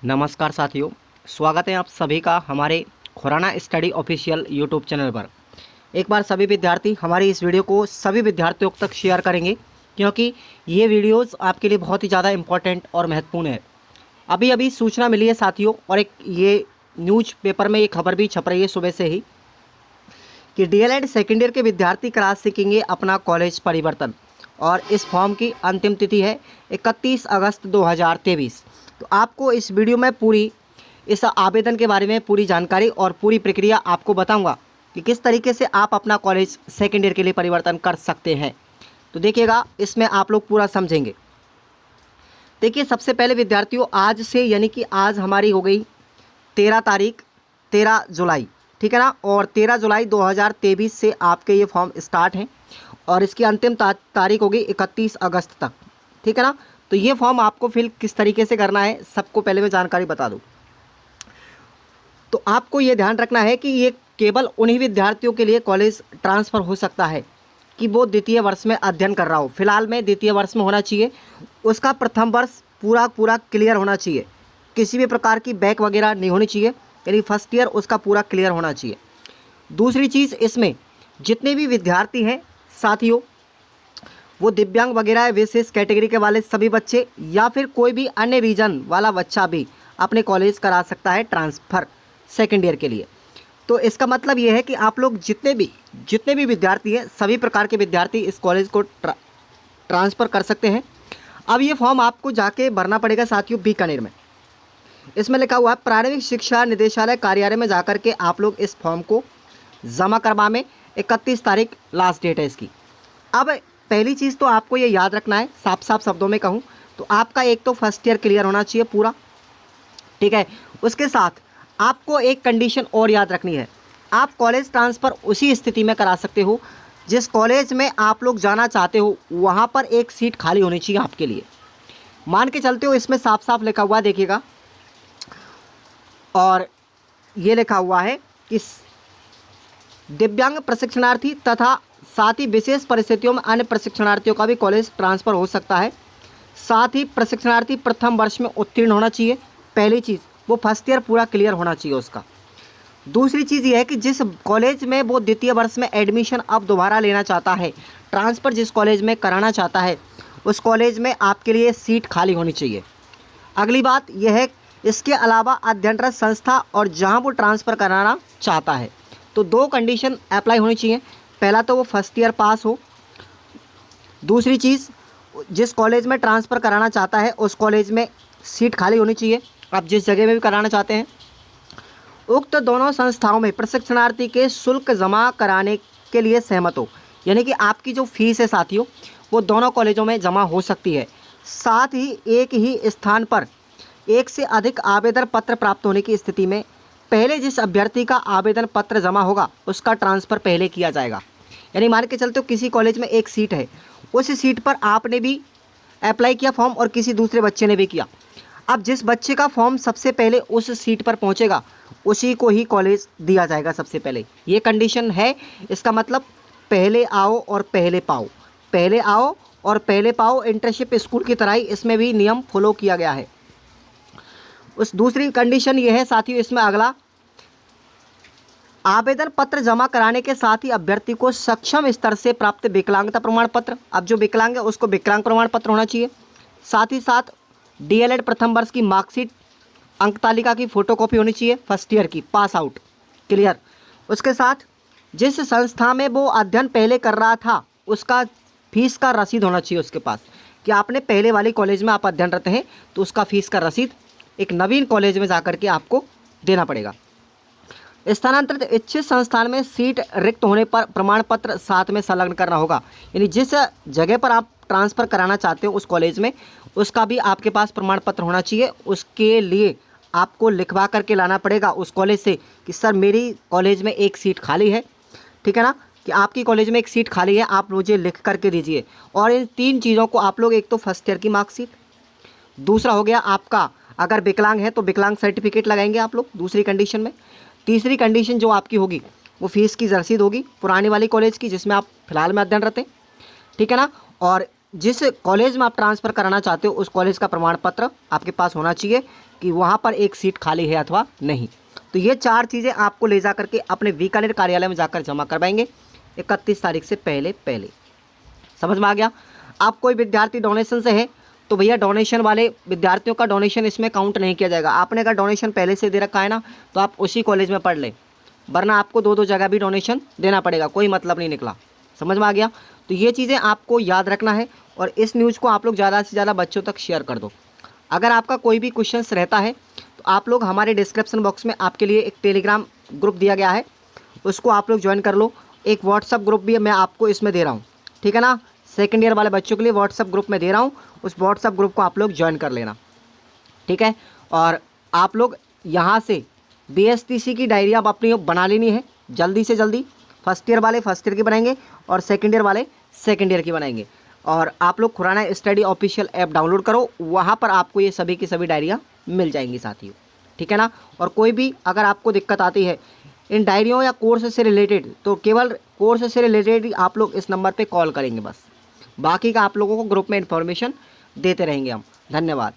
नमस्कार साथियों, स्वागत है आप सभी का हमारे Khurana study official YouTube channel पर। एक बार सभी विद्यार्थी हमारी इस वीडियो को सभी विद्यार्थियों तक शेयर करेंगे, क्योंकि ये वीडियोस आपके लिए बहुत ही ज़्यादा इम्पोर्टेंट और महत्वपूर्ण है। अभी अभी सूचना मिली है साथियों, और एक ये न्यूज़ पेपर में ये खबर भी छप रही है सुबह से ही कि डीएलएड सेकेंड ईयर के विद्यार्थी करा सकेंगे अपना कॉलेज परिवर्तन, और इस फॉर्म की अंतिम तिथि है 31 अगस्त 2023। तो आपको इस वीडियो में पूरी इस आवेदन के बारे में पूरी जानकारी और पूरी प्रक्रिया आपको बताऊंगा कि किस तरीके से आप अपना कॉलेज सेकेंड ईयर के लिए परिवर्तन कर सकते हैं। तो देखिएगा, इसमें आप लोग पूरा समझेंगे। देखिए, सबसे पहले विद्यार्थियों, आज से यानी कि आज हमारी हो गई 13 जुलाई, ठीक है ना। और 13 जुलाई 2023 से आपके ये फॉर्म स्टार्ट हैं और इसकी अंतिम तारीख होगी 31 अगस्त तक, ठीक है ना। तो ये फॉर्म आपको फिल किस तरीके से करना है, सबको पहले मैं जानकारी बता दूं। तो आपको ये ध्यान रखना है कि ये केवल उन्हीं विद्यार्थियों के लिए कॉलेज ट्रांसफ़र हो सकता है कि वो द्वितीय वर्ष में अध्ययन कर रहा हो। फिलहाल में द्वितीय वर्ष में होना चाहिए, उसका प्रथम वर्ष पूरा क्लियर होना चाहिए, किसी भी प्रकार की बैक वगैरह नहीं होनी चाहिए, यानी फर्स्ट ईयर उसका पूरा क्लियर होना चाहिए। दूसरी चीज़, इसमें जितने भी विद्यार्थी हैं साथियों, वो दिव्यांग वगैरह है, विशेष कैटेगरी के वाले सभी बच्चे या फिर कोई भी अन्य रीजन वाला बच्चा भी अपने कॉलेज करा सकता है ट्रांसफ़र सेकेंड ईयर के लिए। तो इसका मतलब ये है कि आप लोग जितने भी विद्यार्थी हैं, सभी प्रकार के विद्यार्थी इस कॉलेज को ट्रांसफ़र कर सकते हैं। अब ये फॉर्म आपको जाके भरना पड़ेगा साथियों बीकानेर में। इसमें लिखा हुआ है प्रारंभिक शिक्षा निदेशालय कार्यालय में जाकर के आप लोग इस फॉर्म को जमा करवा में 31 तारीख लास्ट डेट है इसकी। अब पहली चीज़ तो आपको ये याद रखना है, साफ साफ शब्दों में कहूँ तो आपका एक तो फर्स्ट ईयर क्लियर होना चाहिए पूरा, ठीक है। उसके साथ आपको एक कंडीशन और याद रखनी है, आप कॉलेज ट्रांसफ़र उसी स्थिति में करा सकते हो जिस कॉलेज में आप लोग जाना चाहते हो वहाँ पर एक सीट खाली होनी चाहिए आपके लिए। मान के चलते हो, इसमें साफ साफ लिखा हुआ देखिएगा, और ये लिखा हुआ है कि दिव्यांग प्रशिक्षणार्थी तथा साथ ही विशेष परिस्थितियों में अन्य प्रशिक्षणार्थियों का भी कॉलेज ट्रांसफ़र हो सकता है। साथ ही प्रशिक्षणार्थी प्रथम वर्ष में उत्तीर्ण होना चाहिए, पहली चीज़ वो फर्स्ट ईयर पूरा क्लियर होना चाहिए उसका। दूसरी चीज़ ये है कि जिस कॉलेज में वो द्वितीय वर्ष में एडमिशन अब दोबारा लेना चाहता है, ट्रांसफ़र जिस कॉलेज में कराना चाहता है, उस कॉलेज में आपके लिए सीट खाली होनी चाहिए। अगली बात यह है, इसके अलावा अध्ययनरत संस्था और जहाँ वो ट्रांसफ़र कराना चाहता है, तो दो कंडीशन अप्लाई होनी चाहिए। पहला तो वो फर्स्ट ईयर पास हो, दूसरी चीज़ जिस कॉलेज में ट्रांसफ़र कराना चाहता है उस कॉलेज में सीट खाली होनी चाहिए, आप जिस जगह में भी कराना चाहते हैं। उक्त दोनों संस्थाओं में प्रशिक्षणार्थी के शुल्क जमा कराने के लिए सहमत हो, यानी कि आपकी जो फीस है साथियों वो दोनों कॉलेजों में जमा हो सकती है। साथ ही एक ही स्थान पर एक से अधिक आवेदन पत्र प्राप्त होने की स्थिति में पहले जिस अभ्यर्थी का आवेदन पत्र जमा होगा उसका ट्रांसफ़र पहले किया जाएगा। यानी मान के चलते हो किसी कॉलेज में एक सीट है, उस सीट पर आपने भी अप्लाई किया फॉर्म और किसी दूसरे बच्चे ने भी किया। अब जिस बच्चे का फॉर्म सबसे पहले उस सीट पर पहुंचेगा उसी को ही कॉलेज दिया जाएगा सबसे पहले। ये कंडीशन है, इसका मतलब पहले आओ और पहले पाओ, पहले आओ और पहले पाओ। इंटर्नशिप स्कूल की तरह ही इसमें भी नियम फॉलो किया गया है। उस दूसरी कंडीशन ये है साथियों, इसमें अगला, आवेदन पत्र जमा कराने के साथ ही अभ्यर्थी को सक्षम स्तर से प्राप्त विकलांगता प्रमाण पत्र, अब जो विकलांग है उसको विकलांग प्रमाण पत्र होना चाहिए। साथ ही साथ डीएलएड प्रथम वर्ष की मार्कशीट, अंक तालिका की फ़ोटोकॉपी होनी चाहिए, फर्स्ट ईयर की पास आउट क्लियर। उसके साथ जिस संस्था में वो अध्ययन पहले कर रहा था उसका फीस का रसीद होना चाहिए उसके पास, कि आपने पहले वाली कॉलेज में आप अध्ययनरत हैं तो उसका फीस का रसीद एक नवीन कॉलेज में जाकर के आपको देना पड़ेगा। स्थानांतरित इच्छित संस्थान में सीट रिक्त होने पर प्रमाण पत्र साथ में संलग्न करना होगा, यानी जिस जगह पर आप ट्रांसफ़र कराना चाहते हो उस कॉलेज में उसका भी आपके पास प्रमाण पत्र होना चाहिए। उसके लिए आपको लिखवा करके लाना पड़ेगा उस कॉलेज से कि सर मेरी कॉलेज में एक सीट खाली है, ठीक है ना, कि आपकी कॉलेज में एक सीट खाली है, आप मुझे लिख करके दीजिए। और इन तीन चीज़ों को आप लोग, एक तो फर्स्ट ईयर की मार्कशीट, दूसरा हो गया आपका अगर विकलांग है तो विकलांग सर्टिफिकेट लगाएंगे आप लोग दूसरी कंडीशन में। तीसरी कंडीशन जो आपकी होगी वो फीस की रसीद होगी पुरानी वाली कॉलेज की जिसमें आप फिलहाल में अध्ययनरत हैं, ठीक है ना। और जिस कॉलेज में आप ट्रांसफ़र कराना चाहते हो उस कॉलेज का प्रमाण पत्र आपके पास होना चाहिए कि वहाँ पर एक सीट खाली है अथवा नहीं। तो ये 4 चीज़ें आपको ले जा करके अपने बीकानेर कार्यालय में जाकर जमा करवाएंगे 31 तारीख से पहले पहले। समझ में आ गया। आप कोई विद्यार्थी डोनेशन से है तो भैया डोनेशन वाले विद्यार्थियों का डोनेशन इसमें काउंट नहीं किया जाएगा। आपने अगर डोनेशन पहले से दे रखा है ना तो आप उसी कॉलेज में पढ़ लें, वरना आपको 2-2 जगह भी डोनेशन देना पड़ेगा, कोई मतलब नहीं निकला। समझ में आ गया। तो ये चीज़ें आपको याद रखना है और इस न्यूज़ को आप लोग ज़्यादा से ज़्यादा बच्चों तक शेयर कर दो। अगर आपका कोई भी क्वेश्चंस रहता है तो आप लोग हमारे डिस्क्रिप्शन बॉक्स में आपके लिए एक टेलीग्राम ग्रुप दिया गया है, उसको आप लोग ज्वाइन कर लो। एक व्हाट्सअप ग्रुप भी मैं आपको इसमें दे रहा हूँ, ठीक है ना। सेकेंड ईयर वाले बच्चों के लिए व्हाट्सअप ग्रुप में दे रहा हूँ, उस व्हाट्सअप ग्रुप को आप लोग ज्वाइन कर लेना, ठीक है। और आप लोग यहाँ से BSTC की डायरी आप अपनी बना लेनी है जल्दी से जल्दी। फर्स्ट ईयर वाले फर्स्ट ईयर की बनाएंगे और सेकंड ईयर वाले सेकंड ईयर की बनाएंगे। और आप लोग Khurana study official app download करो, वहाँ पर आपको ये सभी की सभी डायरियाँ मिल जाएंगी साथियों, ठीक है ना। और कोई भी अगर आपको दिक्कत आती है इन डायरियों या कोर्स से रिलेटेड तो केवल कोर्स से रिलेटेड ही आप लोग इस नंबर पर कॉल करेंगे बस, बाकी का आप लोगों को ग्रुप में इन्फॉर्मेशन देते रहेंगे हम। धन्यवाद।